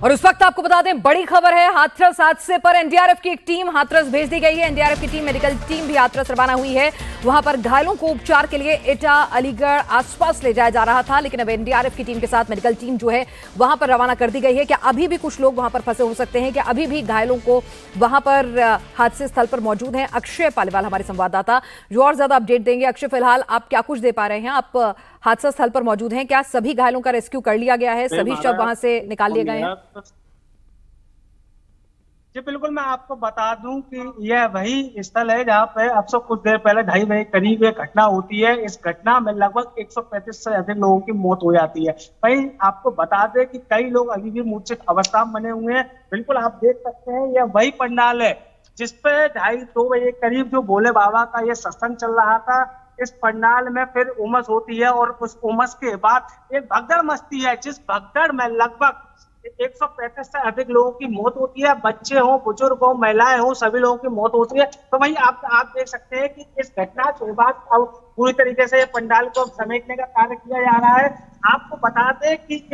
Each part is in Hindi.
और उस वक्त आपको बता दें, बड़ी खबर है। हाथरस हादसे पर एनडीआरएफ की एक टीम हाथरस भेज दी गई है। एनडीआरएफ की टीम, मेडिकल टीम भी हाथरस रवाना हुई है। वहां पर घायलों को उपचार के लिए एटा, अलीगढ़ आसपास ले जाया जा रहा था, लेकिन अब एनडीआरएफ की टीम के साथ मेडिकल टीम जो है वहां पर रवाना कर दी गई है। क्या अभी भी कुछ लोग वहां पर फंसे हो सकते हैं? क्या अभी भी घायलों को वहां पर हादसे स्थल पर मौजूद हैं? अक्षय पालीवाल हमारे संवाददाता जो और ज्यादा अपडेट देंगे। अक्षय, फिलहाल आप क्या कुछ दे पा रहे हैं? आप हादसा स्थल पर मौजूद हैं। क्या सभी घायलों का रेस्क्यू कर लिया गया है? सभी शव वहां से निकाल लिए गए हैं? जी बिल्कुल, मैं आपको बता दूं कि यह वही स्थल है जहां पे अब से कुछ देर पहले 2:30 बजे करीब एक घटना होती है। इस घटना में लगभग 135 से अधिक लोगों की मौत हो जाती है। वहीं आपको बता दें कि कई लोग अभी भी मूर्छित अवस्था में बने हुए हैं। बिल्कुल आप देख सकते हैं, यह वही पंडाल है जिसपे 2:30-2 बजे करीब जो भोले बाबा का यह सत्संग चल रहा था। इस पंडाल में फिर उमस होती है और उस उमस के बाद एक भगदड़ मचती है, जिस भगदड़ में लगभग 135 से अधिक लोगों की मौत होती है। बच्चे हो, बुजुर्ग हो, महिलाएं हो, सभी लोगों की मौत होती है। तो वहीं आप देख सकते हैं कि इस घटना के बाद अब पूरी तरीके से पंडाल को समेटने का कार्य किया जा रहा है। आपको बता दें कि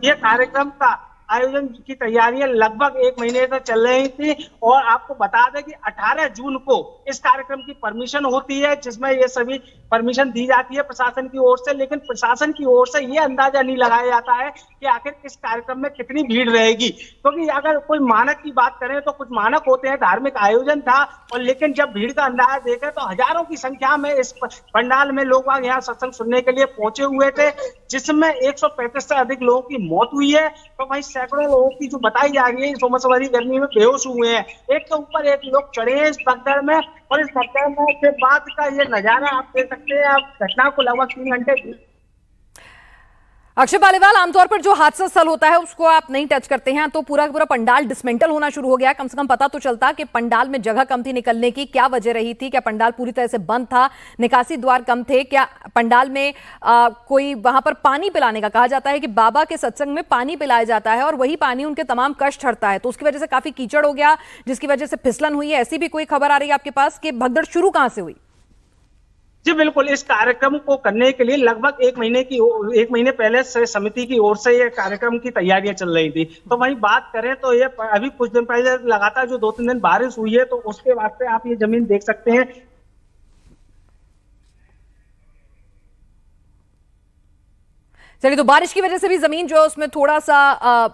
ये कार्यक्रम का आयोजन की तैयारियां लगभग 1 महीने से चल रही थी और आपको बता दें कि 18 जून को इस कार्यक्रम की परमिशन होती है, जिसमें ये सभी परमिशन दी जाती है प्रशासन की ओर से। लेकिन प्रशासन की ओर से ये अंदाजा नहीं लगाया जाता है कि आखिर इस कार्यक्रम में कितनी भीड़ रहेगी, क्योंकि अगर कोई मानक की बात करें तो कुछ मानक होते हैं, धार्मिक आयोजन था, और लेकिन जब भीड़ का अंदाजा देखें तो हजारों की संख्या में इस पंडाल में लोग यहाँ सत्संग सुनने के लिए पहुंचे हुए थे, जिसमें 135 से अधिक लोगों की मौत हुई है। तो वहीं सैकड़ों लोगों की जो बताई जा रही है इस उमस भरी गर्मी में बेहोश हुए हैं। एक के ऊपर एक लोग चढ़े हैं इस भगदड़ में, और इस भगदड़ में के बाद का ये नजारा आप देख सकते हैं। आप घटना को लगभग 3 घंटे। अक्षय पालीवाल, आमतौर पर जो हादसा स्थल होता है उसको आप नहीं टच करते हैं, तो पूरा पूरा पंडाल डिसमेंटल होना शुरू हो गया। कम से कम पता तो चलता कि पंडाल में जगह कम थी निकलने की। क्या वजह रही थी? क्या पंडाल पूरी तरह से बंद था? निकासी द्वार कम थे? क्या पंडाल में कोई वहां पर पानी पिलाने का, कहा जाता है कि बाबा के सत्संग में पानी पिलाया जाता है और वही पानी उनके तमाम कष्ट हरता है, तो उसकी वजह से काफी कीचड़ हो गया, जिसकी वजह से फिसलन हुई है? ऐसी भी कोई खबर आ रही है आपके पास कि भगदड़ शुरू कहां से हुई? जी बिल्कुल, इस कार्यक्रम को करने के लिए लगभग 1 महीने पहले से समिति की ओर से ये कार्यक्रम की तैयारियां चल रही थी। तो वहीं बात करें तो ये अभी कुछ दिन पहले लगातार जो 2-3 दिन बारिश हुई है, तो उसके बाद से आप ये जमीन देख सकते हैं। चलिए, तो बारिश की वजह से भी जमीन जो है उसमें थोड़ा सा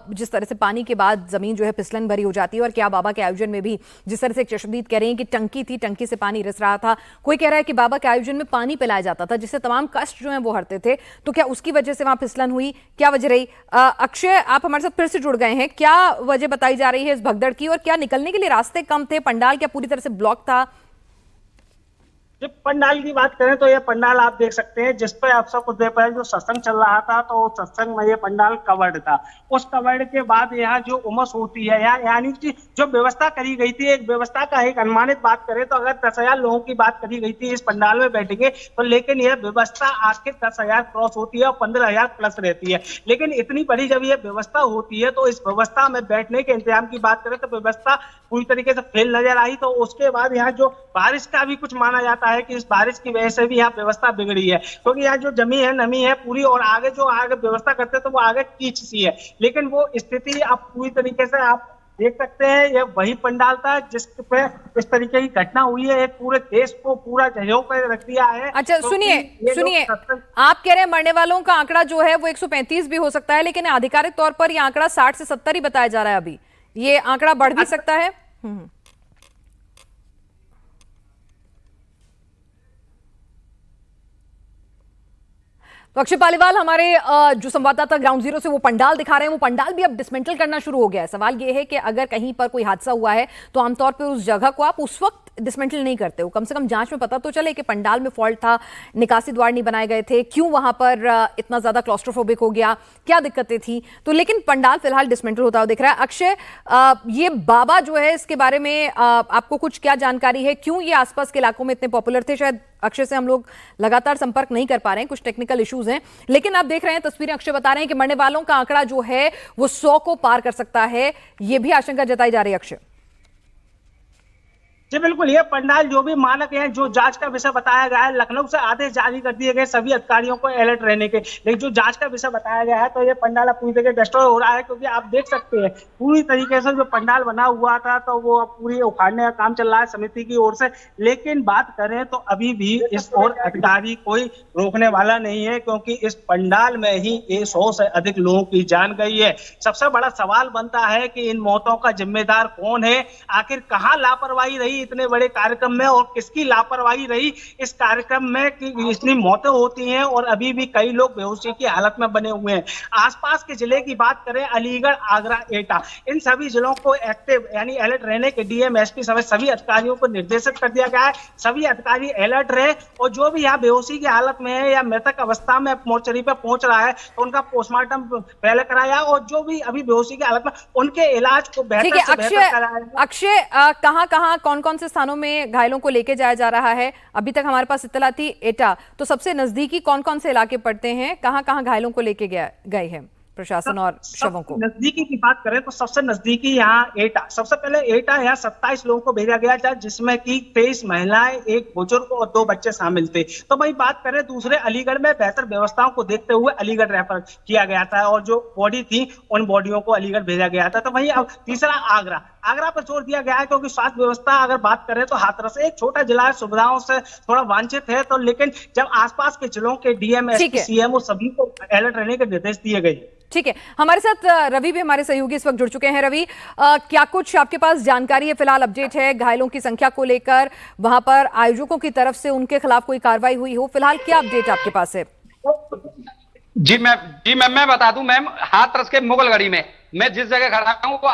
जिस तरह से पानी के बाद जमीन जो है फिसलन भरी हो जाती है। और क्या बाबा के आयोजन में भी जिस तरह से एक चश्मदीद कह रहे हैं कि टंकी थी, टंकी से पानी रिस रहा था, कोई कह रहा है कि बाबा के आयोजन में पानी पिलाया जाता था जिससे तमाम कष्ट जो है वो हरते थे, तो क्या उसकी वजह से वहां फिसलन हुई? क्या वजह रही? अक्षय, आप हमारे साथ फिर से जुड़ गए हैं। क्या वजह बताई जा रही है इस भगदड़ की, और क्या निकलने के लिए रास्ते कम थे? पंडाल क्या पूरी तरह से ब्लॉक था? जब पंडाल की बात करें तो यह पंडाल आप देख सकते हैं, जिस पर आप सब कुछ देर पहले जो सत्संग चल रहा था, तो उस सत्संग में ये पंडाल कवर्ड था। उस कवर्ड के बाद यहाँ जो उमस होती है, यहाँ यानी कि जो व्यवस्था करी गई थी, एक व्यवस्था का एक अनुमानित बात करें तो अगर 10,000 लोगों की बात करी गई थी इस पंडाल में बैठेंगे, तो लेकिन यह व्यवस्था आखिर 10,000 क्रॉस होती है और 15,000 प्लस रहती है। लेकिन इतनी बड़ी जब यह व्यवस्था होती है तो इस व्यवस्था में बैठने के इंतजाम की बात करें तो व्यवस्था पूरी तरीके से फेल नजर आई। तो उसके बाद यहाँ जो बारिश का भी कुछ माना जाता है कि इस बारिश की वजह से भी यहाँ व्यवस्था बिगड़ी है, क्योंकि यहाँ जो जमी है, नमी है पूरी, और आगे जो आगे व्यवस्था करते तो वो आगे कीच सी है। लेकिन वो स्थिति अब पूरी तरीके से आप देख सकते हैं, यह वही पंडाल था जिस पे इस तरीके की घटना हुई है। एक पूरे देश को पूरा झंझोड़ कर रख दिया है। अच्छा, सुनिए, आप कह रहे हैं मरने वालों का आंकड़ा जो है वो 135 भी हो सकता है, लेकिन आधिकारिक तौर पर यह आंकड़ा 60 से 70 ही बताया जा रहा है। अभी ये आंकड़ा बढ़ भी सकता है। तो अक्षय पालीवाल, हमारे जो संवाददाता ग्राउंड जीरो से वो पंडाल दिखा रहे हैं, वो पंडाल भी अब डिसमेंटल करना शुरू हो गया है। सवाल ये है कि अगर कहीं पर कोई हादसा हुआ है तो आमतौर पर उस जगह को आप उस वक्त डिसमेंटल नहीं करते हो, कम से कम जांच में पता तो चले कि पंडाल में फॉल्ट था, निकासी द्वार नहीं बनाए गए थे, क्यों वहां पर इतना ज्यादा क्लॉस्ट्रोफोबिक हो गया, क्या दिक्कतें थी। तो लेकिन पंडाल फिलहाल डिसमेंटल होता हुआ दिख रहा है। अक्षय, ये बाबा जो है इसके बारे में आपको कुछ क्या जानकारी है? क्यों ये आसपास के इलाकों में इतने पॉपुलर थे? शायद अक्षय से हम लोग लगातार संपर्क नहीं कर पा रहे हैं, कुछ टेक्निकल इश्यूज हैं, लेकिन आप देख रहे हैं तस्वीरें, अक्षय बता रहे हैं कि मरने वालों का आंकड़ा जो है वो 100 को पार कर सकता है, ये भी आशंका जताई जा रही है। अक्षय, जी बिल्कुल, ये पंडाल जो भी मानक है, जो जांच का विषय बताया गया है, लखनऊ से आदेश जारी कर दिए गए सभी अधिकारियों को अलर्ट रहने के, लेकिन जो जांच का विषय बताया गया है, तो ये पंडाल अब पूरी तरह डिस्ट्रॉय हो रहा है, क्योंकि आप देख सकते हैं पूरी तरीके से जो पंडाल बना हुआ था, तो वो अब पूरी उखाड़ने का काम चल रहा है समिति की ओर से। लेकिन बात करें तो अभी भी इस ओर अधिकारी कोई रोकने वाला नहीं है, क्योंकि इस पंडाल में ही 100 से अधिक लोगों की जान गई है। सबसे बड़ा सवाल बनता है कि इन मौतों का जिम्मेदार कौन है, आखिर कहाँ लापरवाही रही इतने बड़े कार्यक्रम में, और किसकी लापरवाही रही इस कार्यक्रम में कि इतनी मौतें होती हैं और अभी भी कई लोग बेहोशी की हालत में बने हुए हैं। आसपास के जिले की बात करें, अलीगढ़, आगरा, एटा, इन सभी जिलों को एक्टिव यानी अलर्ट रहने के डीएम, एसपी सभी अधिकारियों को निर्देशित कर दिया गया है। सभी अधिकारी अलर्ट रहे, और जो भी यहाँ बेहोशी की हालत में है या मृतक अवस्था में मोर्चरी पे पहुंच रहा है, तो उनका पोस्टमार्टम पहले कराया, और जो भी अभी बेहोशी की हालत में उनके इलाज को ठीक बेहतर है से बेहतर कराया। अक्षय, कहाँ कहाँ कौन कौन से स्थानों में घायलों को लेके जाया जा रहा है? अभी तक हमारे पास इत्तला थी एटा, तो सबसे नजदीकी कौन कौन से इलाके पड़ते हैं? कहाँ कहाँ घायलों को लेके गए हैं प्रशासन और शवों को? नजदीकी की बात करें तो सबसे नजदीकी यहाँ एटा, सबसे पहले एटा यहाँ 27 लोगों को भेजा गया था, जिसमें कि 23 महिलाएं, एक बुजुर्ग और 2 बच्चे शामिल थे। तो वही बात करें दूसरे अलीगढ़ में, बेहतर व्यवस्थाओं को देखते हुए अलीगढ़ रेफर किया गया था, और जो बॉडी थी उन बॉडियों को अलीगढ़ भेजा गया था। तो वही अब तीसरा आगरा, आगरा पर जोर दिया गया है, क्योंकि स्वास्थ्य व्यवस्था अगर बात करें तो हाथरस एक छोटा जिला है, सुविधाओं से थोड़ा वांछित है, तो लेकिन जब आसपास के जिलों के डीएम, एसपी, सीएमओ सभी को अलर्ट रहने के निर्देश दिए गए। ठीक है, हमारे साथ रवि भी, हमारे सहयोगी इस वक्त जुड़ चुके हैं। रवि, क्या कुछ आपके पास जानकारी है, फिलहाल अपडेट है घायलों की संख्या को लेकर? वहां पर आयोजकों की तरफ से उनके खिलाफ कोई कार्रवाई हुई हो? फिलहाल क्या अपडेट आपके पास है? जी मैम, मैं बता दूं मैम, हाथरस के मुगलगढ़ी में मैं जिस जगह खड़ा हूं वो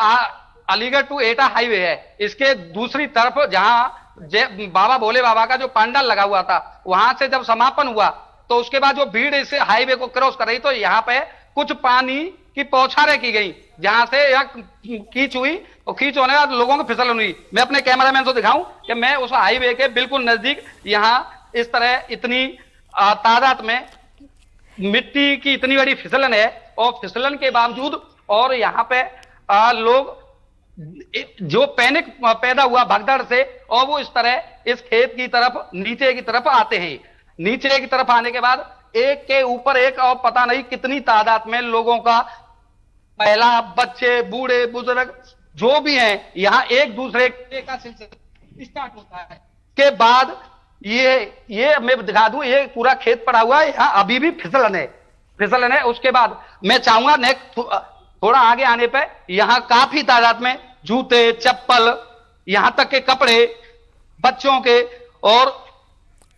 अलीगढ़ टू एटा हाईवे है। इसके दूसरी तरफ जहां बाबा भोले बाबा का जो पंडाल लगा हुआ था, वहां से जब समापन हुआ तो उसके बाद जो भीड़ इस हाईवे को क्रॉस कर रही, तो यहाँ पे कुछ पानी की बौछारें की गई, जहां से यह कीच हुई, और कीच होने के बाद लोगों को फिसलन हुई। मैं अपने कैमरामैन को दिखाऊं कि मैं उस हाईवे के बिल्कुल नजदीक, यहाँ इस तरह इतनी तादाद में मिट्टी की इतनी बड़ी फिसलन है, और फिसलन के बावजूद और यहाँ पे लोग जो पैनिक पैदा हुआ भगदड़ से, और वो इस तरह इस खेत की तरफ, नीचे की तरफ आते हैं। नीचे की तरफ आने के बाद एक के ऊपर एक, और पता नहीं कितनी तादाद में लोगों का, महिला, बच्चे, बूढ़े, बुजुर्ग जो भी हैं, यहाँ एक दूसरे का सिलसिला स्टार्ट होता है। के बाद ये मैं दिखा दूं, ये पूरा खेत पड़ा हुआ है, यहाँ अभी भी फिसलन है। उसके बाद मैं चाहूंगा नेक्स्ट थोड़ा आगे आने पे, यहाँ काफी तादाद में जूते, चप्पल, यहाँ तक के कपड़े बच्चों के, और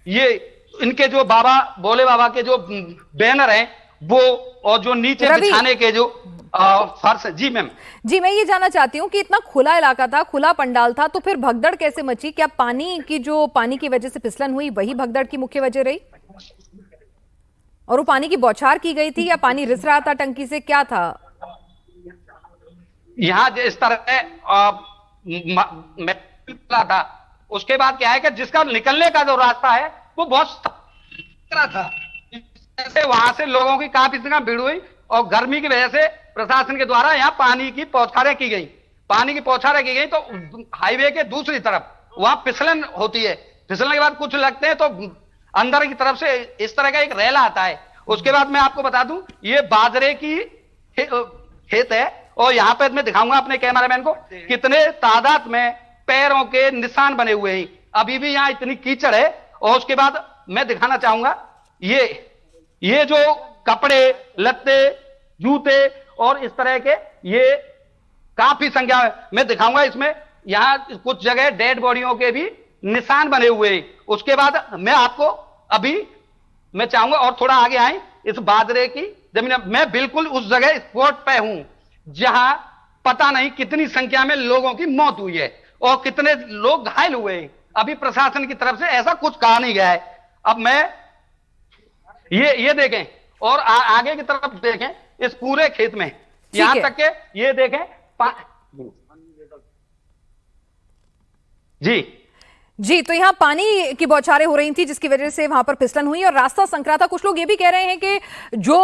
ये इनके जो बाबा भोले बाबा के जो बैनर हैं वो, और जो नीचे बिछाने के जो फर्श। जी मैम, जी मैं ये जानना चाहती हूँ कि इतना खुला इलाका था, खुला पंडाल था, तो फिर भगदड़ कैसे मची? क्या पानी की वजह से फिसलन हुई, वही भगदड़ की मुख्य वजह रही? और वो पानी की बौछार की गई थी, या पानी रिस रहा था टंकी से, क्या था? यहाँ इस तरह मैं था, उसके बाद क्या है कि जिसका निकलने का जो रास्ता है वो बहुत सकरा था, जैसे वहां से लोगों की काफी भीड़ हुई, और गर्मी की वजह से प्रशासन के द्वारा यहाँ पानी की बौछारें की गई। तो हाईवे के दूसरी तरफ वहां फिसलन होती है। फिसलने के बाद कुछ लगते हैं तो अंदर की तरफ से इस तरह का एक रैला आता है। उसके बाद मैं आपको बता दूं, ये बाजरे की खेत है, और यहाँ पे मैं दिखाऊंगा अपने कैमरामैन को कितने तादाद में पैरों के निशान बने हुए हैं। अभी भी यहाँ इतनी कीचड़ है। और उसके बाद मैं दिखाना चाहूंगा, ये जो कपड़े लत्ते, जूते और इस तरह के, ये काफी संख्या में दिखाऊंगा। इसमें यहाँ कुछ जगह डेड बॉडियों के भी निशान बने हुए हैं। उसके बाद मैं आपको अभी मैं चाहूंगा और थोड़ा आगे आए, इस बाजरे की जमीन, मैं बिल्कुल उस जगह स्पॉट पे हूं जहां पता नहीं कितनी संख्या में लोगों की मौत हुई है और कितने लोग घायल हुए हैं। अभी प्रशासन की तरफ से ऐसा कुछ कहा नहीं गया है। अब मैं ये देखें और आगे की तरफ देखें, इस पूरे खेत में यहां तक के ये देखें जी जी, तो यहाँ पानी की बौछारें हो रही थी जिसकी वजह से वहां पर फिसलन हुई और रास्ता संकरा था। कुछ लोग ये भी कह रहे हैं कि जो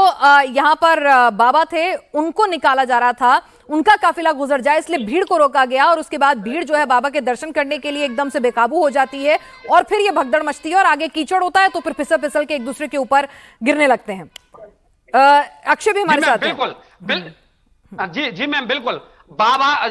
यहाँ पर बाबा थे उनको निकाला जा रहा था, उनका काफिला गुजर जाए इसलिए भीड़ को रोका गया और उसके बाद भीड़ जो है बाबा के दर्शन करने के लिए एकदम से बेकाबू हो जाती है और फिर ये भगदड़ मचती है और आगे कीचड़ होता है तो फिर फिसल फिसल के एक दूसरे के ऊपर गिरने लगते हैं। अक्षय भी हमारे साथ हैं। जी जी मैम, बिल्कुल। बाबा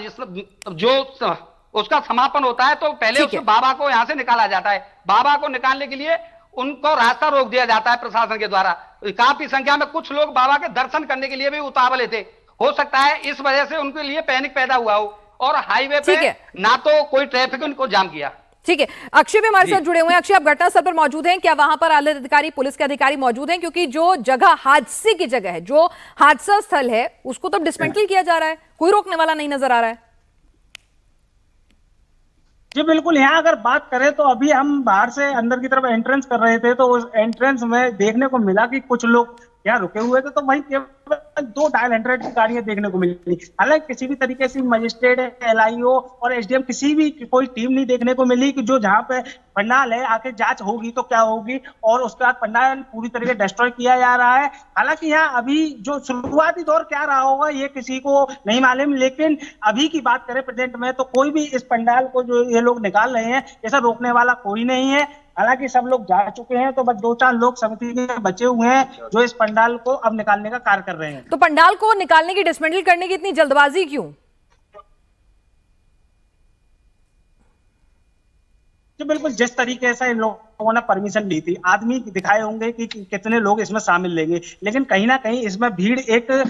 जो उसका समापन होता है तो पहले उस बाबा को यहां से निकाला जाता है। बाबा को निकालने के लिए उनको रास्ता रोक दिया जाता है प्रशासन के द्वारा। काफी संख्या में कुछ लोग बाबा के दर्शन करने के लिए भी उतावले थे। हो सकता है इस वजह से उनके लिए पैनिक पैदा हुआ हो और हाईवे पे ना तो कोई ट्रैफिक उनको जाम किया। ठीक है, अक्षय भी हमारे साथ जुड़े हुए हैं। अक्षय, आप घटनास्थल पर मौजूद हैं, क्या वहां पर आला अधिकारी, पुलिस के अधिकारी मौजूद हैं? क्योंकि जो जगह हादसे की जगह है, जो हादसा स्थल है, उसको तो डिसमेंटल किया जा रहा है, कोई रोकने वाला नहीं नजर आ रहा है। जी बिल्कुल, यहाँ अगर बात करें तो अभी हम बाहर से अंदर की तरफ एंट्रेंस कर रहे थे तो उस एंट्रेंस में देखने को मिला कि कुछ लोग यहाँ रुके हुए थे, तो वही केवल 2 डायल 100 की गाड़ियां देखने को मिली। हालांकि किसी भी तरीके से मजिस्ट्रेट, एलआईओ और एसडीएम किसी भी कोई टीम नहीं देखने को मिली कि जो जहाँ पे पंडाल है आके जांच होगी तो क्या होगी और उसके बाद पंडाल पूरी तरीके डिस्ट्रॉय किया जा रहा है। हालांकि यहाँ अभी जो शुरुआती दौर क्या रहा होगा ये किसी को नहीं मालूम, लेकिन अभी की बात करें प्रेजेंट में तो कोई भी इस पंडाल को जो ये लोग निकाल रहे हैं ऐसा रोकने वाला कोई नहीं है। हालांकि सब लोग जा चुके हैं तो बस 2-4 लोग समिति में बचे हुए हैं जो इस पंडाल को अब निकालने का कार्य कर रहे हैं। तो पंडाल को निकालने की, डिसमेंटल करने की इतनी जल्दबाजी क्यों? तो बिल्कुल जिस तरीके से इन लोगों ने परमिशन ली थी, आदमी दिखाए होंगे कि कितने लोग इसमें शामिल लेंगे, लेकिन कहीं ना कहीं इसमें भीड़ एक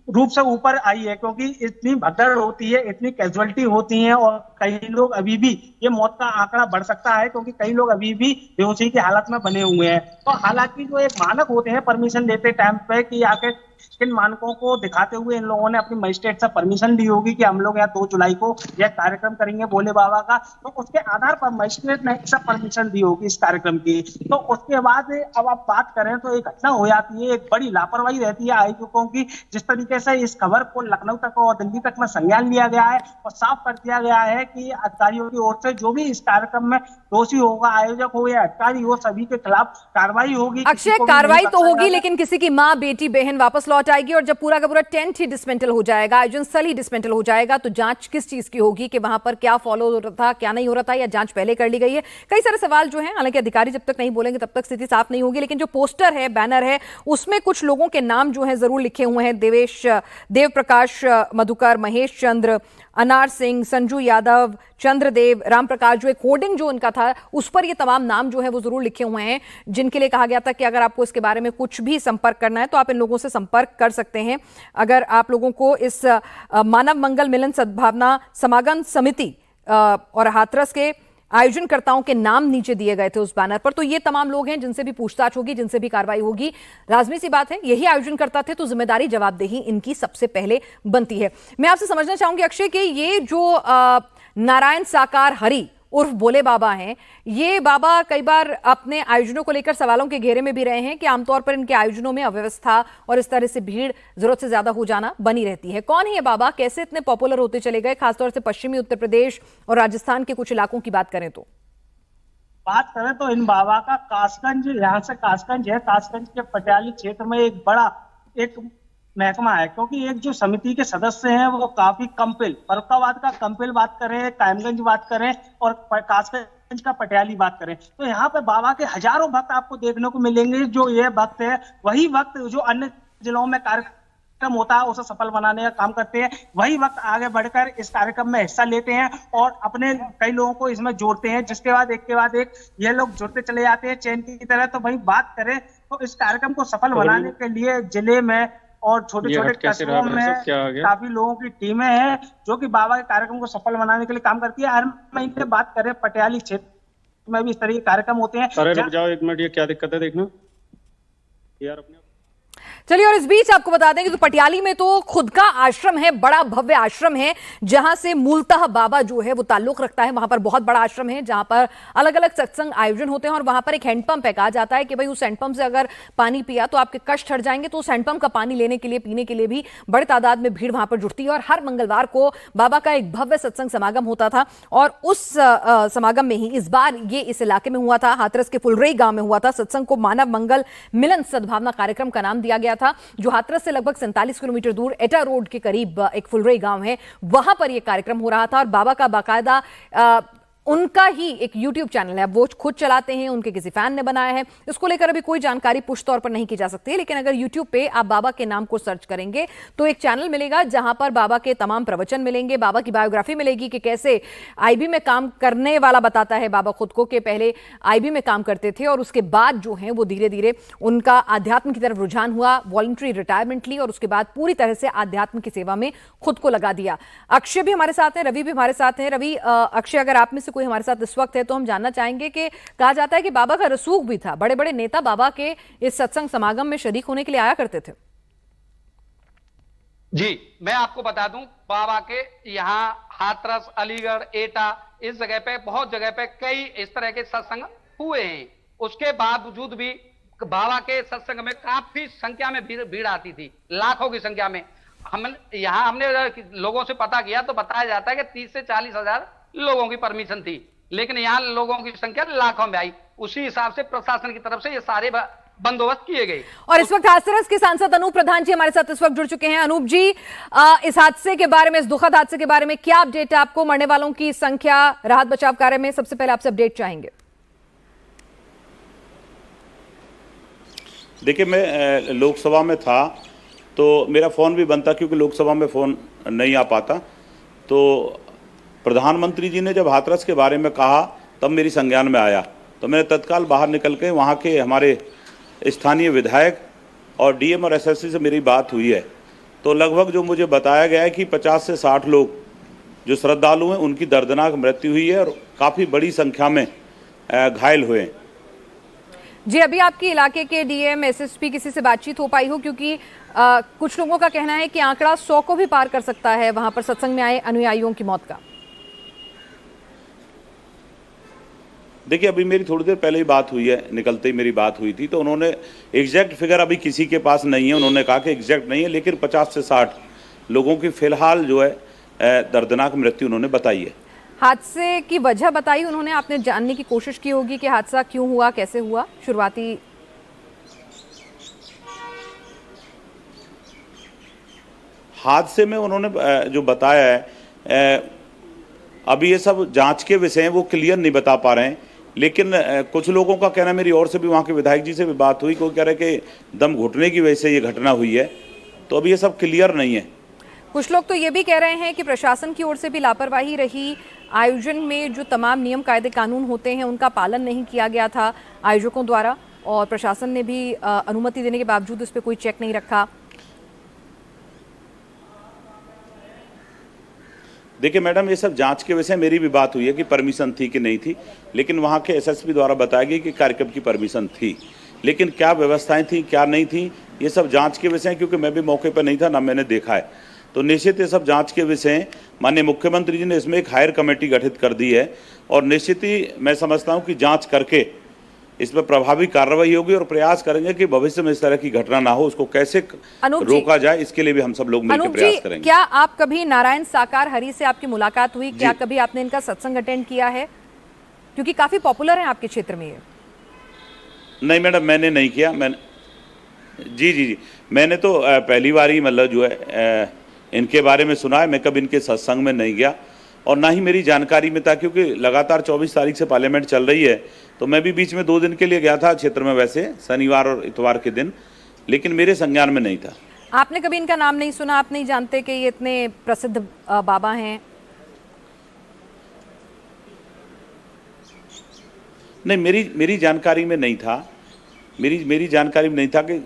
रूप से ऊपर आई है क्योंकि इतनी भगदड़ होती है, इतनी कैजुअलिटी होती है और कई लोग अभी भी, ये मौत का आंकड़ा बढ़ सकता है क्योंकि कई लोग अभी भी बेहोशी की हालत में बने हुए हैं। तो हालांकि जो एक मानक होते हैं परमिशन देते टाइम पे कि आके इन मानकों को दिखाते हुए इन लोगों ने अपनी मजिस्ट्रेट से परमिशन ली होगी कि हम लोग यहाँ 2 जुलाई को यह कार्यक्रम करेंगे भोले बाबा का, तो उसके आधार पर मजिस्ट्रेट ने सब परमिशन दी होगी इस कार्यक्रम की। तो उसके बाद अब आप बात करें तो एक घटना हो जाती है, एक बड़ी लापरवाही रहती है आयोजकों की। जिस तरीके से इस खबर को लखनऊ तक और दिल्ली तक में संज्ञान लिया गया है और साफ कर दिया गया है कि अधिकारियों की ओर से जो भी इस कार्यक्रम में दोषी होगा, आयोजक हो या अधिकारी हो, सभी के खिलाफ कार्रवाई होगी। अक्षय, कार्रवाई तो होगी लेकिन किसी की माँ, बेटी, बहन वापस लौट आएगी और जब पूरा का पूरा टेंट ही डिसमेंटल हो जाएगा, आयोजन स्थल ही डिसमेंटल हो जाएगा, तो जांच किस चीज की होगी कि वहां पर क्या फॉलो हो रहा था, क्या नहीं हो रहा था, या जांच पहले कर ली गई है? कई सारे सवाल जो हैं, हालांकि अधिकारी जब तक नहीं बोलेंगे तब तक स्थिति साफ नहीं होगी। लेकिन जो पोस्टर है, बैनर है, उसमें कुछ लोगों के नाम जो है जरूर लिखे हुए हैं। देव प्रकाश, मधुकर, महेश चंद्र, अनार सिंह, संजू यादव, चंद्रदेव, राम प्रकाश। जो एक होर्डिंग जो उनका था उस पर ये तमाम नाम जो है वो जरूर लिखे हुए हैं, जिनके लिए कहा गया था कि अगर आपको इसके बारे में कुछ भी संपर्क करना है तो आप इन लोगों से संपर्क कर सकते हैं। अगर आप लोगों को इस मानव मंगल मिलन सद्भावना समागम समिति और हाथरस के आयोजनकर्ताओं के नाम नीचे दिए गए थे उस बैनर पर, तो ये तमाम लोग हैं जिनसे भी पूछताछ होगी, जिनसे भी कार्रवाई होगी। लाजमी सी बात है, यही आयोजनकर्ता थे तो जिम्मेदारी, जवाबदेही इनकी सबसे पहले बनती है। मैं आपसे समझना चाहूंगी अक्षय कि ये जो नारायण साकार हरि उर्फ भोले बाबा हैं, ये बाबा कई बार अपने आयोजनों को लेकर सवालों के घेरे में भी रहे हैं कि आमतौर पर इनके आयोजनों में अव्यवस्था और इस तरह से भीड़ जरूरत से ज्यादा हो जाना बनी रहती है। कौन है ये बाबा, कैसे इतने पॉपुलर होते चले गए, खासतौर से पश्चिमी उत्तर प्रदेश और राजस्थान के कुछ इलाकों की बात करें तो? बात करें तो इन बाबा का कासगंज, यहाँ से कासगंज है, कासगंज के पटियाली क्षेत्र में एक बड़ा एक महकमा है क्योंकि एक जो समिति के सदस्य हैं वो काफी कंपिल, फर्रुखाबाद का कंपिल बात करें, कायमगंज बात करें और कासगंज का पटियाली बात करें, तो यहाँ पे बाबा के हजारों भक्त आपको देखने को मिलेंगे। जो ये भक्त है वही भक्त जो अन्य जिलों में कार्यक्रम होता है उसे सफल बनाने का काम करते हैं, वही वक्त आगे बढ़कर इस कार्यक्रम में हिस्सा लेते हैं और अपने कई लोगों को इसमें जोड़ते हैं, जिसके बाद एक ये लोग जुड़ते चले जाते हैं चैन की तरह। तो वही बात करें तो इस कार्यक्रम को सफल बनाने के लिए जिले में और छोटे छोटे कस्बों में काफी लोगों की टीमें हैं जो कि बाबा के कार्यक्रम को सफल बनाने के लिए काम करती है। हर महीने बात करें पटियाली क्षेत्र में भी इस तरह के कार्यक्रम होते हैं। अरे रुक जाओ एक मिनट, ये क्या दिक्कत है देखना यार अपने चलिए, और इस बीच आपको बता दें कि तो पटियाली में तो खुद का आश्रम है, बड़ा भव्य आश्रम है, जहां से मूलतः बाबा जो है वो ताल्लुक रखता है। वहां पर बहुत बड़ा आश्रम है जहां पर अलग अलग सत्संग आयोजन होते हैं, और वहां पर एक हैंडपंप है। कहा जाता है कि भाई उस हैंडपंप से अगर पानी पिया तो आपके कष्ट हट जाएंगे। तो उस हैंडपंप का पानी लेने के लिए, पीने के लिए भी बड़े तादाद में भीड़ वहां पर जुटती है। और हर मंगलवार को बाबा का एक भव्य सत्संग समागम होता था, और उस समागम में ही इस बार ये इस इलाके में हुआ था। हाथरस के फुलरई गांव में हुआ था। सत्संग को मानव मंगल मिलन सद्भावना कार्यक्रम का नाम दिया गया था, जो हाथरस से लगभग 47 किलोमीटर दूर एटा रोड के करीब एक फुलरई गांव है, वहां पर यह कार्यक्रम हो रहा था। और बाबा का बाकायदा उनका ही एक YouTube चैनल है, वो खुद चलाते हैं, उनके किसी फैन ने बनाया है। इसको लेकर अभी कोई जानकारी पुष्ट तौर पर नहीं की जा सकती है, लेकिन अगर YouTube पे आप बाबा के नाम को सर्च करेंगे तो एक चैनल मिलेगा जहां पर बाबा के तमाम प्रवचन मिलेंगे, बाबा की बायोग्राफी मिलेगी कि कैसे आईबी में काम करने वाला बताता है बाबा खुद को, कि पहले आईबी में काम करते थे और उसके बाद जो है वो धीरे धीरे उनका आध्यात्म की तरफ रुझान हुआ, वॉलंटरी रिटायरमेंट ली और उसके बाद पूरी तरह से आध्यात्म की सेवा में खुद को लगा दिया। अक्षय भी हमारे साथ हैं, रवि भी हमारे साथ हैं। रवि, अक्षय, अगर आप में से कोई हमारे साथ इस वक्त है तो हम जानना चाहेंगे कि कहा जाता है कि बाबा का रसूख भी था, बड़े बड़े नेता बाबा के इस सत्संग समागम में शरीक होने के लिए आया करते थे। जी, मैं आपको बता दूं, बाबा के यहाँ हाथरस, अलीगढ़, एटा, इस जगह पे, बहुत जगह पे कई इस तरह के सत्संग हुए हैं। उसके बावजूद भी बाबा के सत्संग में काफी संख्या में भीड़ आती थी, लाखों की संख्या में। हमने लोगों से पता किया तो बताया जाता है कि 30 से 40 हजार लोगों की परमिशन थी, लेकिन यहाँ लोगों की संख्या लाखों में आई। उसी हिसाब से प्रशासन की तरफ से ये सारे बंदोबस्त किए गए। और इस वक्त हाथरस के सांसद अनूप प्रधान जी हमारे साथ इस वक्त जुड़ चुके हैं। अनूप जी, इस हादसे के बारे में, इस दुखद हादसे के बारे में क्या अपडेट है आपको? मरने वालों की संख्या, राहत बचाव कार्य में सबसे पहले आपसे अपडेट चाहेंगे। देखिए, मैं लोकसभा में था तो मेरा फ़ोन भी बंद था, क्योंकि लोकसभा में फ़ोन नहीं आ पाता। तो प्रधानमंत्री जी ने जब हाथरस के बारे में कहा तब मेरी संज्ञान में आया, तो मैंने तत्काल बाहर निकल के वहाँ के हमारे स्थानीय विधायक और डीएम और एसएससी से मेरी बात हुई है। तो लगभग जो मुझे बताया गया है कि 50 से 60 लोग जो श्रद्धालु हैं उनकी दर्दनाक मृत्यु हुई है और काफ़ी बड़ी संख्या में घायल हुए हैं। जी, अभी आपके इलाके के डीएम, एसएसपी किसी से बातचीत हो पाई हो? क्योंकि कुछ लोगों का कहना है कि आंकड़ा 100 को भी पार कर सकता है वहां पर सत्संग में आए अनुयायियों की मौत का। देखिए, अभी मेरी थोड़ी देर पहले ही बात हुई है, निकलते ही मेरी बात हुई थी, तो उन्होंने एग्जैक्ट फिगर अभी किसी के पास नहीं है। उन्होंने कहा कि एग्जैक्ट नहीं है, लेकिन 50 से 60 लोगों की फिलहाल जो है दर्दनाक मृत्यु उन्होंने बताई है। हादसे की वजह बताई उन्होंने? आपने जानने की कोशिश की होगी कि हादसा क्यों हुआ, कैसे हुआ? शुरुआती हादसे में उन्होंने जो बताया है, अभी ये सब जांच के विषय हैं, वो क्लियर नहीं बता पा रहे हैं। लेकिन कुछ लोगों का कहना, मेरी ओर से भी वहाँ के विधायक जी से भी बात हुई, कोई कह रहे हैं कि दम घुटने की वजह से ये घटना हुई है। तो अभी ये सब क्लियर नहीं है। कुछ लोग तो ये भी कह रहे हैं कि प्रशासन की ओर से भी लापरवाही रही, आयोजन में जो तमाम नियम कायदे कानून होते हैं उनका पालन नहीं किया गया था आयोजकों द्वारा, और प्रशासन ने भी अनुमति देने के बावजूद इस पर कोई चेक नहीं रखा। देखिए मैडम, ये सब जांच के विषय मेरी भी बात हुई है कि परमिशन थी कि नहीं थी, लेकिन वहाँ के एसएसपी द्वारा बताया गया कि कार्यक्रम की परमिशन थी, लेकिन क्या व्यवस्थाएं थी क्या नहीं थी ये सब जांच के विषय, क्योंकि मैं भी मौके पर नहीं था, ना मैंने देखा है। तो निश्चित ये सब जांच के विषय, माननीय मुख्यमंत्री जी ने इसमें एक हायर कमेटी गठित कर दी है, और निश्चित ही मैं समझता हूँ कि जाँच करके इसमें प्रभावी कार्रवाई होगी, और प्रयास करेंगे कि भविष्य में इस तरह की घटना ना हो, उसको कैसे रोका जाए, इसके लिए भी हम सब लोग मिलकर प्रयास करेंगे। क्या आप कभी नारायण साकार हरि से आपकी मुलाकात हुई? क्या कभी आपने इनका सत्संग अटेंड किया है? क्योंकि काफी पॉपुलर है आपके क्षेत्र में ये। नहीं मैडम, मैंने नहीं किया। जी, मैंने तो पहली बार ही मतलब जो है इनके बारे में सुना है। मैं कभी इनके सत्संग में नहीं गया और ना ही मेरी जानकारी में था, क्योंकि लगातार 24 तारीख से पार्लियामेंट चल रही है, तो मैं भी बीच में 2 दिन के लिए गया था क्षेत्र में, वैसे शनिवार और इतवार के दिन, लेकिन मेरे संज्ञान में नहीं था। आपने कभी इनका नाम नहीं सुना? आप नहीं जानते कि ये इतने प्रसिद्ध बाबा हैं? नहीं, मेरी जानकारी में नहीं था। मेरी जानकारी में नहीं था कि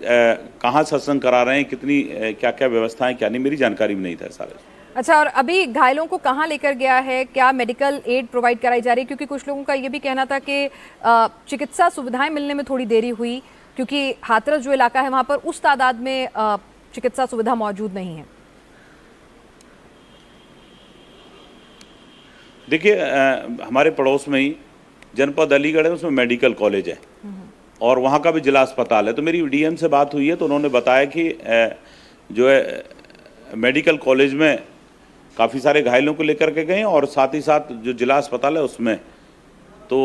कहाँ सत्संग करा रहे हैं, कितनी क्या क्या व्यवस्थाएं, क्या नहीं, मेरी जानकारी में नहीं था सारे। अच्छा, और अभी घायलों को कहाँ लेकर गया है? क्या मेडिकल एड प्रोवाइड कराई जा रही है? क्योंकि कुछ लोगों का ये भी कहना था कि चिकित्सा सुविधाएं मिलने में थोड़ी देरी हुई, क्योंकि हाथरस जो इलाका है वहां पर उस तादाद में चिकित्सा सुविधा मौजूद नहीं है। देखिए, हमारे पड़ोस में ही जनपद अलीगढ़ है, उसमें मेडिकल कॉलेज है और वहाँ का भी जिला अस्पताल है। तो मेरी डीएम से बात हुई है तो उन्होंने बताया कि जो है मेडिकल कॉलेज में काफ़ी सारे घायलों को लेकर के गए और साथ ही साथ जो जिला अस्पताल है उसमें तो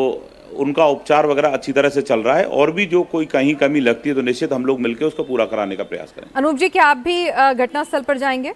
उनका उपचार वगैरह अच्छी तरह से चल रहा है। और भी जो कोई कहीं कमी लगती है तो निश्चित हम लोग मिलकर उसको पूरा कराने का प्रयास करें। अनूप जी, क्या आप भी घटनास्थल पर जाएंगे?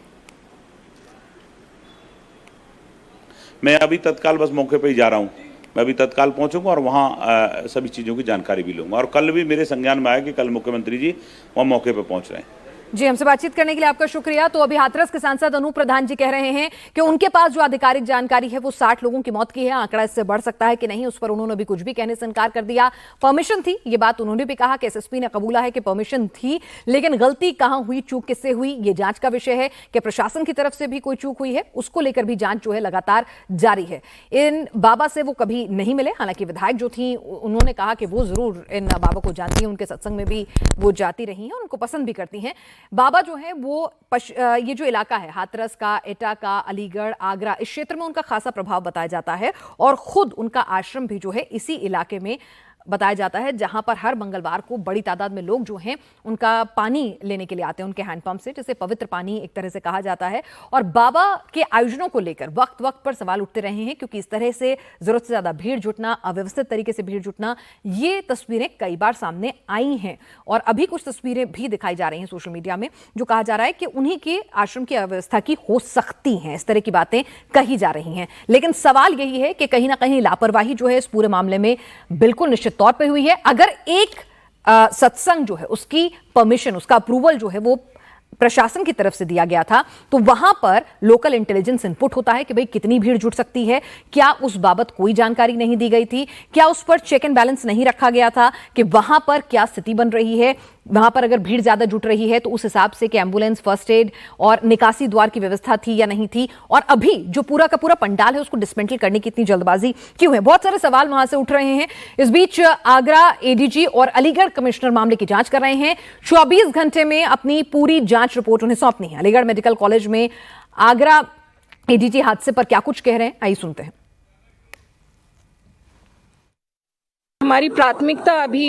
मैं अभी तत्काल बस मौके पर ही जा रहा हूँ। मैं अभी तत्काल पहुंचूंगा और वहाँ सभी चीज़ों की जानकारी भी लूंगा। और कल भी मेरे संज्ञान में आया कि कल मुख्यमंत्री जी वहाँ मौके पर पहुंच रहे हैं। जी, हमसे बातचीत करने के लिए आपका शुक्रिया। तो अभी हाथरस के सांसद अनूप प्रधान जी कह रहे हैं कि उनके पास जो आधिकारिक जानकारी है वो 60 लोगों की मौत की है। आंकड़ा इससे बढ़ सकता है कि नहीं, उस पर उन्होंने भी कुछ भी कहने से इनकार कर दिया। परमिशन थी, ये बात उन्होंने भी कहा कि एसएसपी ने कबूला है कि परमिशन थी, लेकिन गलती कहां हुई, चूक किससे हुई, ये जांच का विषय है। कि प्रशासन की तरफ से भी कोई चूक हुई है, उसको लेकर भी जांच जो है लगातार जारी है। इन बाबा से वो कभी नहीं मिले, हालांकि विधायक जो थी उन्होंने कहा कि वो जरूर इन बाबा को जानती है, उनके सत्संग में भी वो जाती रही हैं, उनको पसंद भी करती हैं। बाबा जो है वो ये जो इलाका है हाथरस का, एटा का, अलीगढ़, आगरा, इस क्षेत्र में उनका खासा प्रभाव बताया जाता है और खुद उनका आश्रम भी जो है इसी इलाके में बताया जाता है, जहां पर हर मंगलवार को बड़ी तादाद में लोग जो हैं उनका पानी लेने के लिए आते हैं उनके हैंडपंप से, जिसे पवित्र पानी एक तरह से कहा जाता है। और बाबा के आयोजनों को लेकर वक्त वक्त पर सवाल उठते रहे हैं, क्योंकि इस तरह से जरूरत से ज्यादा भीड़ जुटना, अव्यवस्थित तरीके से भीड़ जुटना, ये तस्वीरें कई बार सामने आई हैं। और अभी कुछ तस्वीरें भी दिखाई जा रही हैं सोशल मीडिया में, जो कहा जा रहा है कि उन्हीं के आश्रम की अव्यवस्था की हो सकती हैं, इस तरह की बातें कही जा रही हैं। लेकिन सवाल यही है कि कहीं ना कहीं लापरवाही जो है इस पूरे मामले में बिल्कुल निश्चित तौर पे हुई है। अगर एक सत्संग जो है उसकी परमिशन, उसका अप्रूवल जो है वो प्रशासन की तरफ से दिया गया था, तो वहां पर लोकल इंटेलिजेंस इनपुट होता है कि भाई कितनी भीड़ जुट सकती है, क्या उस बाबत कोई जानकारी नहीं दी गई थी, क्या उस पर चेक एंड बैलेंस नहीं रखा गया था कि वहां पर क्या स्थिति बन रही है, वहां पर अगर भीड़ ज्यादा जुट रही है तो उस हिसाब से कि एम्बुलेंस, फर्स्ट एड और निकासी द्वार की व्यवस्था थी या नहीं थी। और अभी जो पूरा का पूरा पंडाल है उसको डिसमेंटल करने की इतनी जल्दबाजी क्यों है, बहुत सारे सवाल वहां से उठ रहे हैं। इस बीच आगरा एडीजी और अलीगढ़ कमिश्नर मामले की जांच कर रहे हैं। 24 घंटे में अपनी पूरी जांच रिपोर्ट उन्हें सौंपनी है। अलीगढ़ मेडिकल कॉलेज में आगरा एडीजी हादसे पर क्या कुछ कह रहे हैं, आइए सुनते हैं। हमारी प्राथमिकता अभी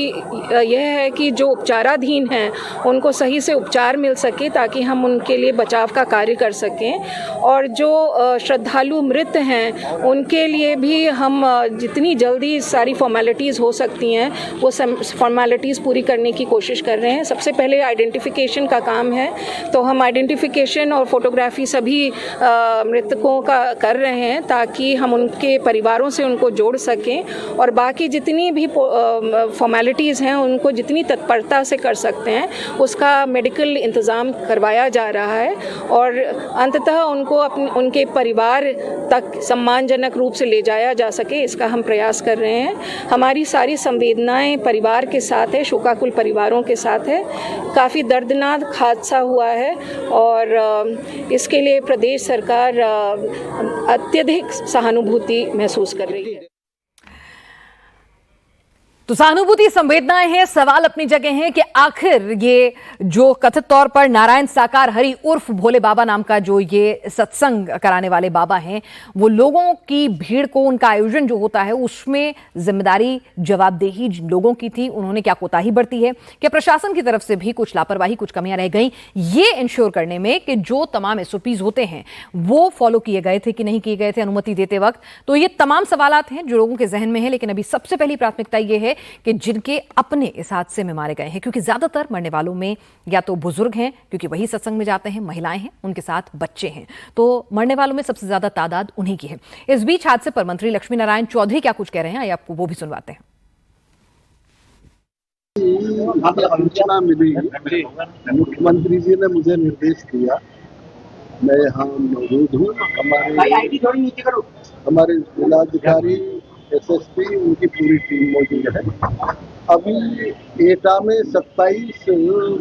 यह है कि जो उपचाराधीन हैं उनको सही से उपचार मिल सके, ताकि हम उनके लिए बचाव का कार्य कर सकें। और जो श्रद्धालु मृत हैं उनके लिए भी हम जितनी जल्दी सारी फॉर्मेलिटीज़ हो सकती हैं वो फॉर्मेलिटीज़ पूरी करने की कोशिश कर रहे हैं। सबसे पहले आइडेंटिफिकेशन का काम है, तो हम आइडेंटिफिकेशन और फोटोग्राफी सभी मृतकों का कर रहे हैं, ताकि हम उनके परिवारों से उनको जोड़ सकें। और बाकी जितनी भी फॉर्मेलिटीज़ हैं उनको जितनी तत्परता से कर सकते हैं उसका मेडिकल इंतज़ाम करवाया जा रहा है, और अंततः उनको उनके परिवार तक सम्मानजनक रूप से ले जाया जा सके, इसका हम प्रयास कर रहे हैं। हमारी सारी संवेदनाएं परिवार के साथ है, शोकाकुल परिवारों के साथ है। काफ़ी दर्दनाक हादसा हुआ है और इसके लिए प्रदेश सरकार अत्यधिक सहानुभूति महसूस कर रही है। तो सहानुभूति, संवेदनाएं हैं, सवाल अपनी जगह हैं कि आखिर ये जो कथित तौर पर नारायण साकार हरि उर्फ भोले बाबा नाम का जो ये सत्संग कराने वाले बाबा हैं, वो लोगों की भीड़ को, उनका आयोजन जो होता है उसमें जिम्मेदारी, जवाबदेही लोगों की थी, उन्होंने क्या कोताही बरती है, कि प्रशासन की तरफ से भी कुछ लापरवाही, कुछ कमियां रह गई, ये इंश्योर करने में कि जो तमाम एसओपीज होते हैं वो फॉलो किए गए थे कि नहीं किए गए थे अनुमति देते वक्त। तो ये तमाम सवालात हैं जो लोगों के जहन में है। लेकिन अभी सबसे पहली प्राथमिकता ये है कि जिनके अपने इस हादसे में मारे गए हैं, क्योंकि ज्यादातर मरने वालों में या तो बुजुर्ग हैं, क्योंकि वही सत्संग में जाते हैं, महिलाएं हैं, उनके साथ बच्चे हैं, तो मरने वालों में सबसे ज्यादा तादाद उन्हीं की है। इस बीच हादसे पर मंत्री लक्ष्मी नारायण चौधरी क्या कुछ कह रहे हैं, आइए आपको वो भी सुनवाते हैं। सूचना मिली, मुख्यमंत्री जी ने मुझे निर्देश दिया, मैं यहाँ मौजूद हूँ। हमारे जिलाधिकारी, एसएसपी, उनकी पूरी टीम मौजूद है। अभी एटा में 27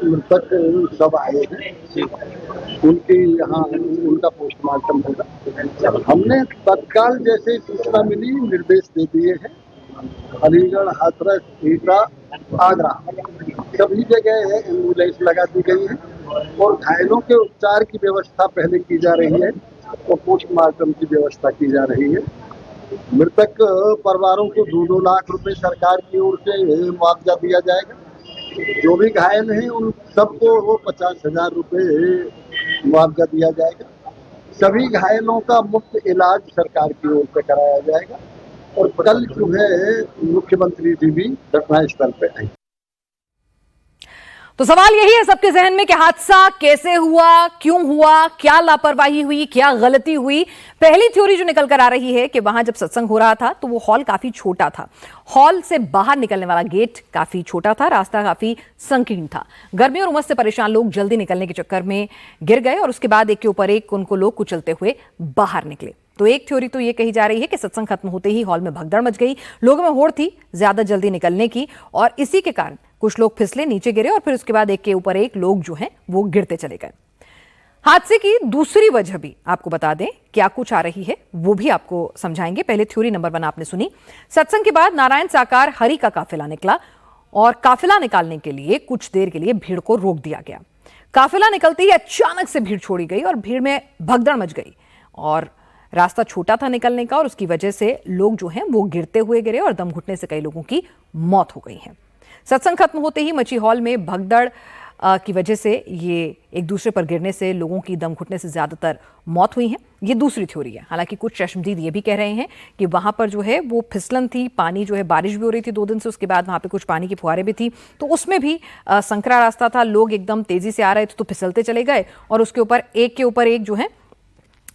मृतक सब आए हैं, उनके यहाँ उनका पोस्टमार्टम होगा। हमने तत्काल जैसे सूचना मिली निर्देश दे दिए हैं। अलीगढ़, हाथरस, एटा, आगरा सभी जगह एम्बुलेंस लगा दी गई है और घायलों के उपचार की व्यवस्था पहले की जा रही है और पोस्टमार्टम की व्यवस्था की जा रही है। मृतक परिवारों को 2-2 लाख रुपए सरकार की ओर से मुआवजा दिया जाएगा। जो भी घायल हैं उन सबको 50,000 रुपए मुआवजा दिया जाएगा। सभी घायलों का मुफ्त इलाज सरकार की ओर से कराया जाएगा और कल जो है मुख्यमंत्री जी भी घटनास्थल पे आए। तो सवाल यही है सबके जहन में कि हादसा कैसे हुआ, क्यों हुआ, क्या लापरवाही हुई, क्या गलती हुई। पहली थ्योरी जो निकल कर आ रही है कि वहां जब सत्संग हो रहा था तो वो हॉल काफी छोटा था, हॉल से बाहर निकलने वाला गेट काफी छोटा था, रास्ता काफी संकीर्ण था। गर्मी और उमस से परेशान लोग जल्दी निकलने के चक्कर में गिर गए और उसके बाद एक के ऊपर एक उनको लोग कुचलते हुए बाहर निकले। तो एक थ्योरी तो ये कही जा रही है कि सत्संग खत्म होते ही हॉल में भगदड़ मच गई, लोगों में होड़ थी ज्यादा जल्दी निकलने की और इसी के कारण कुछ लोग फिसले, नीचे गिरे और फिर उसके बाद एक के ऊपर एक लोग जो हैं वो गिरते चले गए। हादसे की दूसरी वजह भी आपको बता दें, क्या कुछ आ रही है वो भी आपको समझाएंगे। पहले थ्योरी नंबर 1 आपने सुनी। सत्संग के बाद नारायण साकार हरि का काफिला निकला और काफिला निकालने के लिए कुछ देर के लिए भीड़ को रोक दिया गया। काफिला निकलते ही अचानक से भीड़ छोड़ी गई और भीड़ में भगदड़ मच गई और रास्ता छोटा था निकलने का और उसकी वजह से लोग जो हैं वो गिरते हुए गिरे और दम घुटने से कई लोगों की मौत हो गई है। सत्संग खत्म होते ही मची हॉल में भगदड़ की वजह से ये एक दूसरे पर गिरने से लोगों की दम घुटने से ज्यादातर मौत हुई है। ये दूसरी थ्योरी है। हालांकि कुछ चश्मदीद ये भी कह रहे हैं कि वहां पर जो है वो फिसलन थी, पानी जो है, बारिश भी हो रही थी 2 दिन से, उसके बाद वहां पे कुछ पानी की फुहारें भी थी तो उसमें भी संकरा रास्ता था, लोग एकदम तेजी से आ रहे थे तो फिसलते चले गए और उसके ऊपर एक के ऊपर एक जो है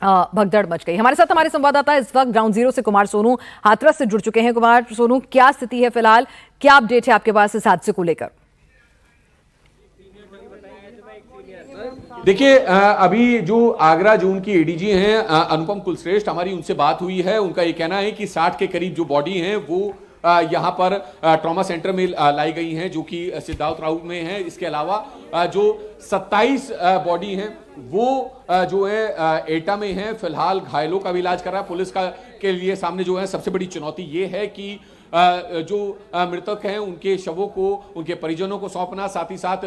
भगदड़ मच गई। हमारे साथ हमारे संवाददाता इस वक्त ग्राउंड जीरो से कुमार सोनू हाथरस से जुड़ चुके हैं। कुमार सोनू, क्या स्थिति है फिलहाल, क्या अपडेट है आपके पास इस हादसे को लेकर? देखिए, अभी जो आगरा जोन की एडीजी हैं अनुपम कुलश्रेष्ठ, हमारी उनसे बात हुई है। उनका ये कहना है कि 60 के करीब जो बॉडी हैं वो यहाँ पर ट्रॉमा सेंटर में लाई गई हैं जो कि सिद्धार्थ राउत में है। इसके अलावा जो 27 बॉडी हैं वो जो है एटा में हैं। फिलहाल घायलों का भी इलाज कर रहा है। पुलिस का के लिए सामने जो है सबसे बड़ी चुनौती ये है कि जो मृतक हैं उनके शवों को उनके परिजनों को सौंपना, साथ ही साथ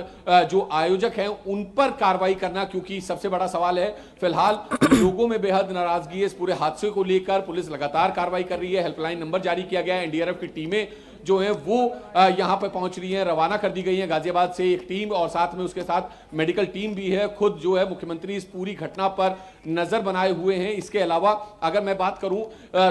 जो आयोजक हैं उन पर कार्रवाई करना, क्योंकि सबसे बड़ा सवाल है फिलहाल लोगों में बेहद नाराजगी है इस पूरे हादसे को लेकर। पुलिस लगातार कार्रवाई कर रही है, हेल्पलाइन नंबर जारी किया गया है, एनडीआरएफ की टीमें जो है वो यहां पर पहुंच रही हैं, रवाना कर दी गई है गाजियाबाद से एक टीम और साथ में उसके साथ मेडिकल टीम भी है। खुद जो है मुख्यमंत्री इस पूरी घटना पर नजर बनाए हुए हैं। इसके अलावा अगर मैं बात करूं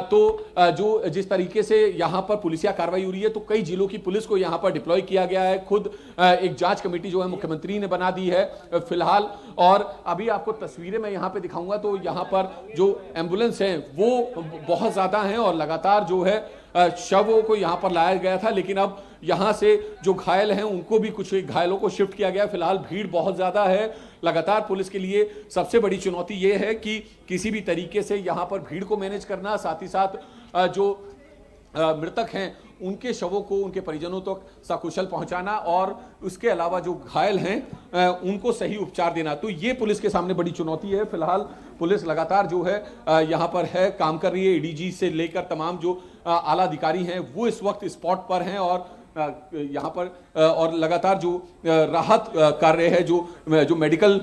तो जो जिस तरीके से यहां पर पुलिसिया कार्रवाई हो रही है तो कई जिलों की पुलिस को यहां पर डिप्लॉय किया गया है। खुद एक जांच कमेटी जो है मुख्यमंत्री ने बना दी है फिलहाल। और अभी आपको तस्वीरें मैं यहां पर दिखाऊंगा तो यहां पर जो एम्बुलेंस है वो बहुत ज्यादा है और लगातार जो है शवों को यहां पर लाया गया था, लेकिन अब यहां से जो घायल हैं उनको भी कुछ घायलों को शिफ्ट किया गया। फिलहाल भीड़ बहुत ज्यादा है। लगातार पुलिस के लिए सबसे बड़ी चुनौती यह है कि किसी भी तरीके से यहां पर भीड़ को मैनेज करना, साथ ही साथ जो मृतक हैं उनके शवों को उनके परिजनों तक सकुशल पहुंचाना और उसके अलावा जो घायल हैं उनको सही उपचार देना। तो ये पुलिस के सामने बड़ी चुनौती है। फिलहाल पुलिस लगातार जो है यहाँ पर है, काम कर रही है। एडीजी से लेकर तमाम जो आला अधिकारी हैं वो इस वक्त स्पॉट पर हैं और यहाँ पर और लगातार जो राहत कार्य है, जो मेडिकल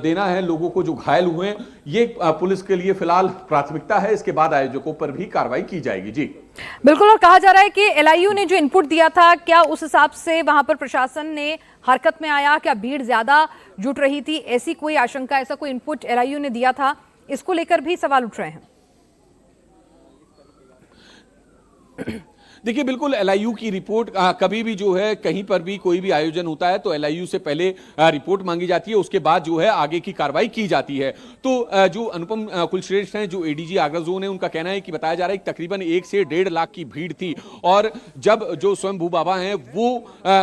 देना है लोगों को जो घायल हुए हैं, ये पुलिस के लिए फिलहाल प्राथमिकता है। इसके बाद आयोजकों पर भी कार्रवाई की जाएगी। जी बिल्कुल। और कहा जा रहा है कि एलआईयू ने जो इनपुट दिया था, क्या उस हिसाब से वहां पर प्रशासन ने हरकत में आया? क्या भीड़ ज्यादा जुट रही थी? ऐसी कोई आशंका, ऐसा कोई इनपुट एलआईयू ने दिया था? इसको लेकर भी सवाल उठ रहे हैं। देखिए, बिल्कुल एलआईयू की रिपोर्ट कभी भी जो है कहीं पर भी कोई भी आयोजन होता है तो एलआईयू से पहले रिपोर्ट मांगी जाती है, उसके बाद जो है आगे की कार्रवाई की जाती है। तो जो अनुपम कुलश्रेष्ठ हैं, जो एडीजी आगरा जोन है, उनका कहना है कि बताया जा रहा है कि तकरीबन 1 से 1.5 लाख की भीड़ थी और जब जो स्वयं भू बाबा हैं वो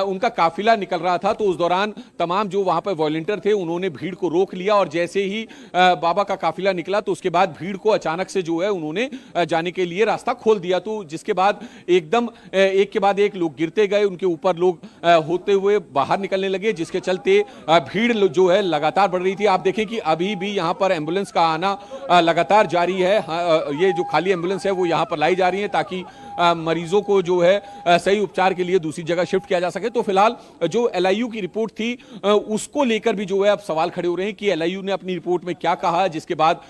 उनका काफिला निकल रहा था तो उस दौरान तमाम जो वहां पर वॉलंटियर थे उन्होंने भीड़ को रोक लिया और जैसे ही बाबा का काफिला निकला तो उसके बाद भीड़ को अचानक से जो है उन्होंने जाने के लिए रास्ता खोल दिया। तो जिसके बाद एक एकदम एक के बाद एक लोग गिरते गए, उनके ऊपर लोग होते हुए बाहर निकलने लगे, जिसके चलते भीड़ जो है लगातार बढ़ रही थी। आप देखें कि अभी भी यहाँ पर एम्बुलेंस का आना लगातार जारी है। ये जो खाली एम्बुलेंस है वो यहाँ पर लाई जा रही है ताकि मरीजों को जो है सही उपचार के लिए दूसरी जगह शिफ्ट किया जा सके। तो फिलहाल जो एलआईयू की रिपोर्ट थी उसको लेकर भी जो है अब सवाल खड़े हो रहे हैं कि एलआईयू ने अपनी रिपोर्ट में क्या कहा, जिसके बाद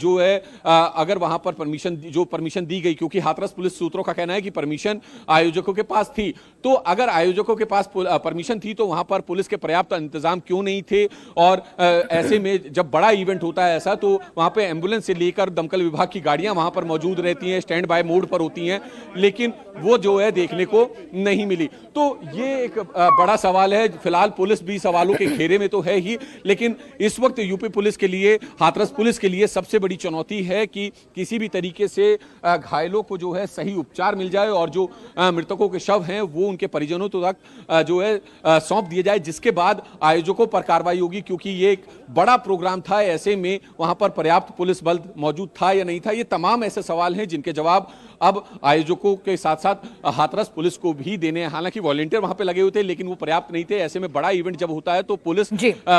जो है अगर वहां पर परमिशन दी गई, क्योंकि हाथरस पुलिस सूत्रों का कहना है कि परमिशन आयोजकों के पास थी, तो अगर आयोजकों के पास परमिशन थी तो वहां पर पुलिस के पर्याप्त इंतजाम क्यों नहीं थे? और ऐसे में जब बड़ा इवेंट होता है ऐसा, तो वहां पे एम्बुलेंस से लेकर दमकल विभाग की गाड़ियां वहां पर मौजूद रहती हैं, स्टैंड बाय मोड पर होती हैं, लेकिन वो जो है देखने को नहीं मिली। तो ये एक बड़ा सवाल है। फिलहाल पुलिस भी सवालों के घेरे में तो है ही, लेकिन इस वक्त यूपी पुलिस के लिए, हाथरस पुलिस के लिए सबसे बड़ी चुनौती है कि किसी भी तरीके से घायलों को जो है सही उपचार मिल जाए और जो मृतकों के शव हैं वो उनके परिजनों तक जो है सौंप दिए जाए, जिसके बाद आयोजकों पर कार्रवाई होगी। क्योंकि ये एक बड़ा प्रोग्राम था, ऐसे में वहां पर पर्याप्त पुलिस बल मौजूद था या नहीं था, ये तमाम ऐसे सवाल हैं जिनके जवाब अब आयोजकों के साथ साथ हाथरस पुलिस को भी देने हैं। हालांकि वॉलंटियर वहां पे लगे हुए थे लेकिन वो पर्याप्त नहीं थे। ऐसे में बड़ा इवेंट जब होता है तो पुलिस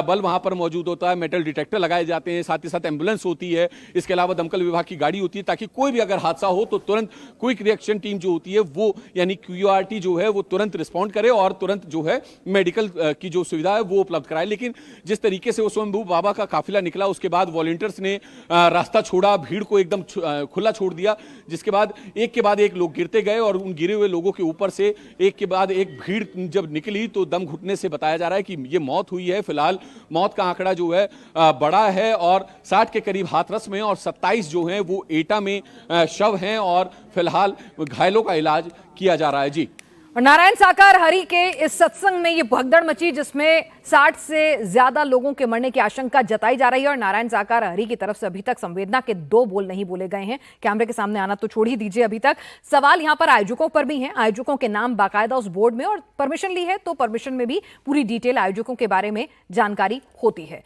बल वहां पर मौजूद होता है, मेटल डिटेक्टर लगाए जाते हैं, साथ ही साथ एम्बुलेंस होती है, इसके अलावा दमकल विभाग की गाड़ी होती है, ताकि कोई भी अगर हादसा हो तो तुरंत क्विक रिएक्शन टीम जो होती है वो यानी क्यूआरटी जो है वो तुरंत रिस्पॉन्ड करे और तुरंत जो है मेडिकल की जो सुविधा है वो उपलब्ध कराए। लेकिन जिस तरीके से वो स्वयंभू बाबा का काफिला निकला, उसके बाद वॉलंटियर्स ने रास्ता छोड़ा, भीड़ को एकदम खुला छोड़ दिया, जिसके बाद एक लोग गिरते गए और उन गिरे हुए लोगों के ऊपर से एक के बाद एक भीड़ जब निकली तो दम घुटने से बताया जा रहा है कि ये मौत हुई है। फिलहाल मौत का आंकड़ा जो है बड़ा है और 60 के करीब हाथरस में और 27 जो हैं वो एटा में शव हैं और फिलहाल घायलों का इलाज किया जा रहा है। जी। और नारायण साकार हरि के इस सत्संग में ये भगदड़ मची जिसमें 60 से ज्यादा लोगों के मरने की आशंका जताई जा रही है और नारायण साकार हरि की तरफ से अभी तक संवेदना के 2 बोल नहीं बोले गए हैं। कैमरे के सामने आना तो छोड़ ही दीजिए, अभी तक सवाल यहां पर आयोजकों पर भी हैं। आयोजकों के नाम बाकायदा उस बोर्ड में और परमिशन ली है तो परमिशन में भी पूरी डिटेल आयोजकों के बारे में जानकारी होती है।